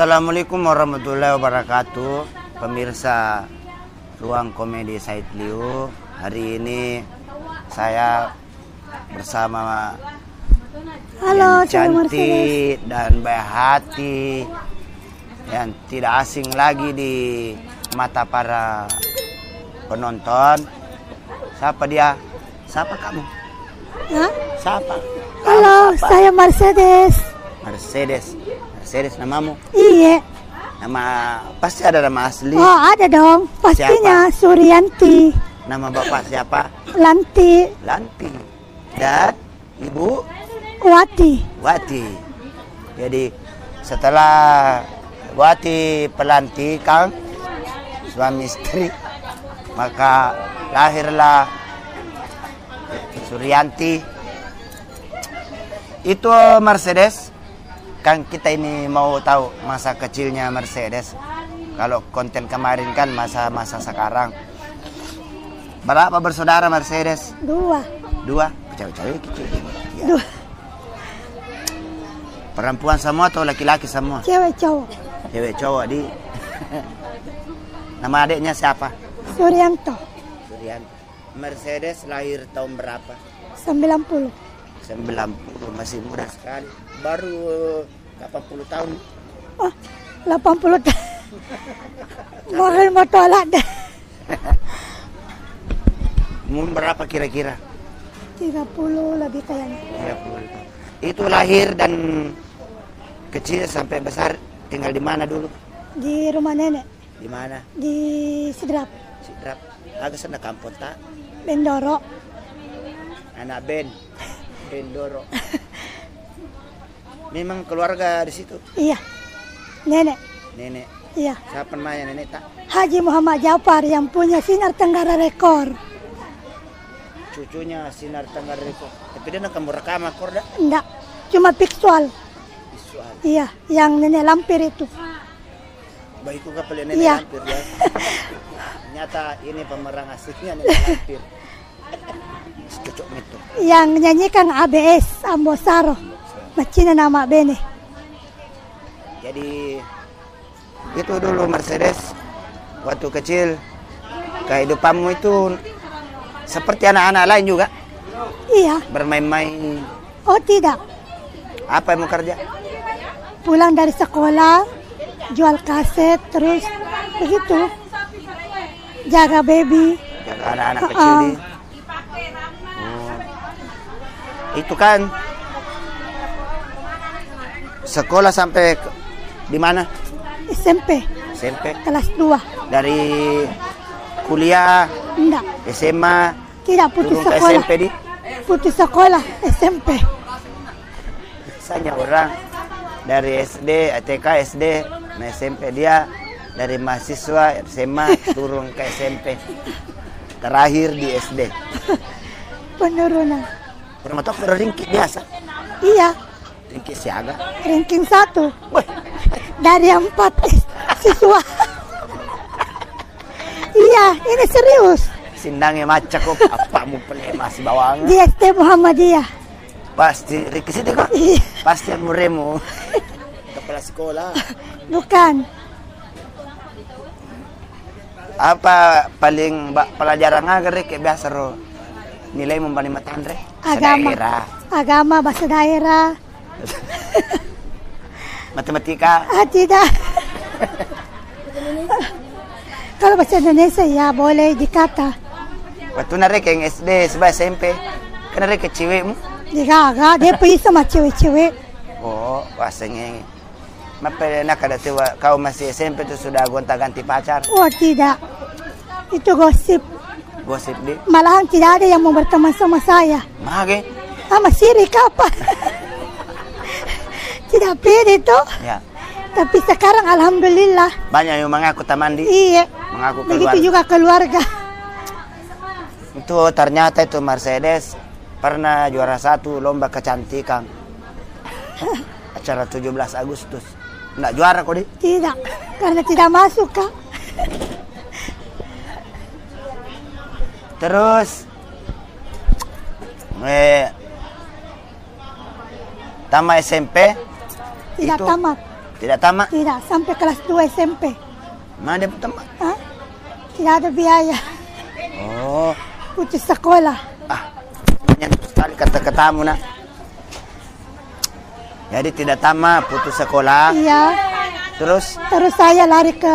Assalamualaikum warahmatullahi wabarakatuh. Pemirsa Ruang Komedi Said Liu. Hari ini saya bersama Halo, yang cantik dan baik hati, yang tidak asing lagi di mata para penonton. Siapa dia? Siapa kamu? Hah? Siapa? Halo, siapa? saya Mercedes. Mercedes namamu? Iya. Nama pasti ada nama asli. Oh, ada dong. Pastinya Suryanti. Nama bapak siapa? Lanti. Lanti. Dan ibu Wati. Wati. Jadi setelah Wati pelantikan suami istri, maka lahirlah Suryanti. Itu Mercedes. Kan kita ini mau tahu masa kecilnya Mercedes. Kalau konten kemarin kan masa-masa sekarang. Berapa bersaudara Mercedes? Dua. Cewek-cewek kecil. Ya. Dua. Perempuan semua atau laki-laki semua? Cewek cowok. Cewek cowok di. Nama adiknya siapa? Suryanto. Suryanto. Mercedes lahir tahun berapa? 90. 90, masih muda sekali. Baru 80 tahun. Oh, 80 tahun. Mahal mau tolak dah. Umur berapa kira-kira? 30 lebih kayaknya. 30. Itu lahir dan kecil sampai besar tinggal di mana dulu? Di rumah nenek. Di mana? Di Sidrap. Sidrap. Agak sana kampung tak? Bendoro. Anak Bendoro. Memang keluarga di situ? Iya. Nenek. Nenek. Iya. Siapa namanya nenek tak? Haji Muhammad Jafar yang punya Sinar Tenggara Rekor. Cucunya Sinar Tenggara Rekor. Tapi dia nak kamu rekam akor dah? Enggak. Cuma visual. Visual. Iya, yang nenek lampir itu. Baikku kapal nenek Iya. lampir ya. Ternyata ini pemeran aslinya nenek lampir. Cocok itu. Yang nyanyikan ABS Ambosaro. Macina nama Bene. Jadi itu dulu Mercedes. Waktu kecil kehidupanmu itu seperti anak-anak lain juga? Iya. Bermain-main. Oh tidak. Apa yang mau kerja? Pulang dari sekolah, jual kaset, terus begitu. Jaga baby. Jaga anak-anak kecil di. Itu kan sekolah sampai di mana? SMP. SMP. Kelas 2. Dari kuliah, Enggak. SMA, Tidak putus turun ke sekolah. SMP di. Putus sekolah SMP. Misalnya orang dari SD, TK, SD, nah SMP dia dari mahasiswa SMA turun ke SMP. Terakhir di SD. Penurunan. Rumah tok ringkih biasa. Iya. Ringkih siaga. Ranking 1. Wih, Dari 4 siswa. Iya, ini serius. sindangnya macak kok. Apa mau pelih masih bawang? Di SD Muhammadiyah. Pasti ringkih situ kok. Iya. Pasti muremu. Kepala sekolah. Bukan. Apa paling pelajaran agar kayak biasa ro? Nilai paling matan re? Agama. Agama, bahasa daerah. Matematika. Tidak. Kalau bahasa Indonesia ya boleh dikata. Waktu narek yang SD sebab SMP. Kan narek ke cewekmu. Digaga, dia pergi sama cewek-cewek. Oh, bahasanya. Mapa nak ada tu kau masih SMP tu sudah gonta-ganti pacar. Oh tidak. Itu gosip. Gosip di. Malahan tidak ada yang mau berteman sama saya. Mage. Masih sirik apa? Tidak pede tuh. Ya. Tapi sekarang alhamdulillah. Banyak yang mengaku tamandi. Iya. Mengaku keluarga. Begitu juga keluarga. Itu ternyata itu Mercedes pernah juara 1 lomba kecantikan. Acara 17 Agustus. Enggak juara kok di? Tidak. Karena tidak masuk, Kak. Terus tamat SMP Tidak itu tamat. Tidak tamat. Tidak, sampai kelas 2 SMP. Mana dia tamat? Hah? Tidak ada biaya. Oh, Putus sekolah. menyentuh sekali kata-katamu nak. Jadi tidak tamat, putus sekolah. Iya. Terus Terus saya lari ke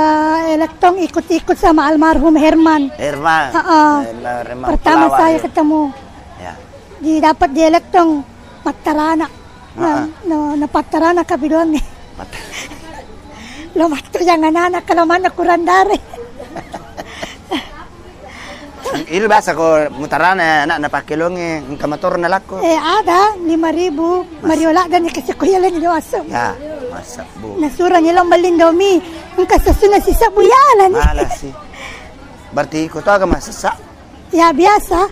Elektron, ikut-ikut sama almarhum Herman. Herman. Herman Pertama pelawak saya dia. ketemu. Ya. Dapat di Elektron Matarana. Na Patarana kabiduan nih. Lo matu jangan anak kalau mana kurang dari. Ini bahasa ko mutarana anak na pakilonge engka motor na lako. Ada 5.000 Mariola dan dikasih kuyalan di masuk. Ya, masak bu. Nasura niya lang malindomi. Ang kasasuna si Sabuyalan. Malas sih. Berarti ikut agak masak. Ya biasa.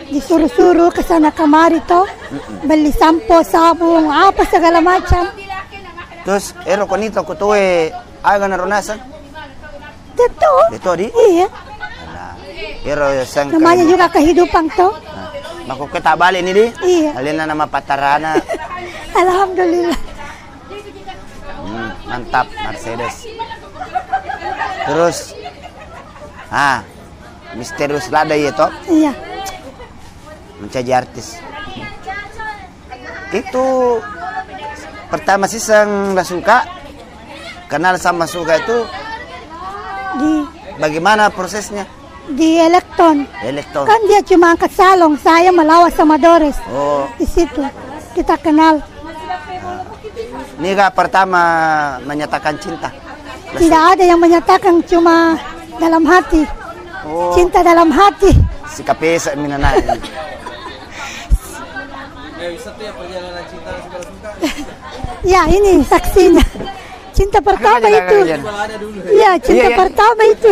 Disuruh-suruh ke sana kemari to. Beli sampo, sabung, apa segala macam. Terus ero konito ko tuwe aga na ronasan. Dito. Dito di. Iya. Ero sang Namanya juga kehidupan to. makukita balik ni di. Iya. Alin na nama patarana. Alhamdulillah. Mantap Mercedes. Terus misterius lada itu Iya. menjadi artis. Itu pertama sih sang suka kenal sama suka itu bagaimana prosesnya? Di Elektron. Elektron. Kan dia cuma angkat salong, saya melawas sama Dores. Oh, Di situ kita kenal. ini kak pertama menyatakan cinta. Tidak ada yang menyatakan, cuma dalam hati. Oh, Cinta dalam hati. si kapesa minanay. Ya ini saksinya. Cinta pertama itu. Ya cinta Iya, iya. pertama itu.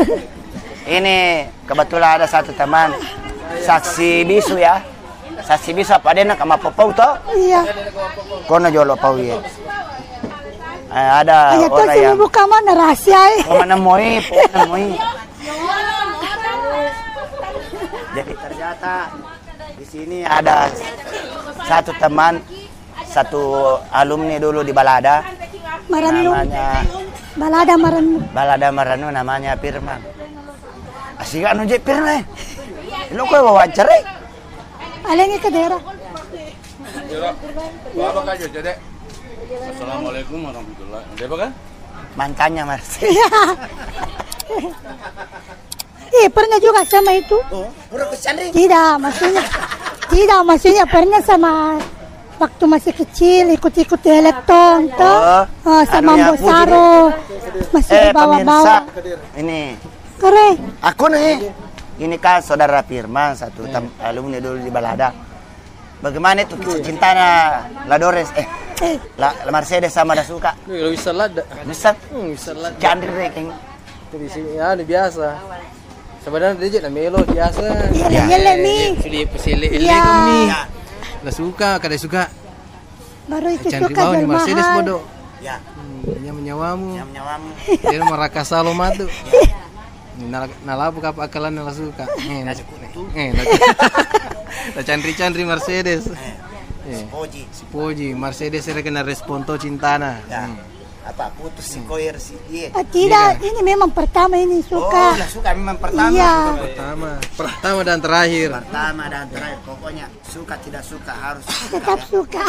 Ini kebetulan ada satu teman saksi bisu ya. Saksi bisu apa dia nak mapopau to? Iya. Kono jolo pau ya. Ada Ayat orang tuh yang buka mana rahasia. menemui. Jadi ternyata di sini ada satu teman, satu alumni dulu di Balada, Maranu. namanya Balada Maranu. Balada Maranu, namanya Firman. Asik anu je Firman. Lo kau wawancara? Alengi ke daerah. Apa kajo jadi? Assalamualaikum warahmatullahi wabarakatuh. Kan? Mantannya Mas. Pernah juga sama itu. Oh, pura kesandring. Tidak, maksudnya pernah sama waktu masih kecil ikut-ikut di Elektron toh. Sama anunya Mbosaro. Masih pemirsa, bawa-bawa. ini Keren. aku nih. Ini kan saudara Firman, satu alumni dulu di Balada. Bagaimana itu kisah cintanya Ladores? La Mercedes sama Dasuka. Lo bisa lada. Bisa? Bisa lada. Candri ranking. Itu bisa ya ini biasa. Sebenarnya dia jadi melo biasa. Iya mi. Sudah pesele Iya. mi. Lah suka, kada suka. Baru itu Candri suka bawah jual ni Mercedes mahal. bodoh. Ya, Dia menyawamu. yang nyawamu. Dia maraka salo matu. Nalapu kap akalan nala suka. La candri Mercedes. Oji. Si Poji, Mercedes era kena responto cintana. Ya. Apa putus si Koyer si dia. Tidak, ini memang pertama ini Oh, suka. Dasuka memang pertama. Iya. Pertama dan terakhir. Pertama dan terakhir pokoknya suka tidak suka harus Tetap suka.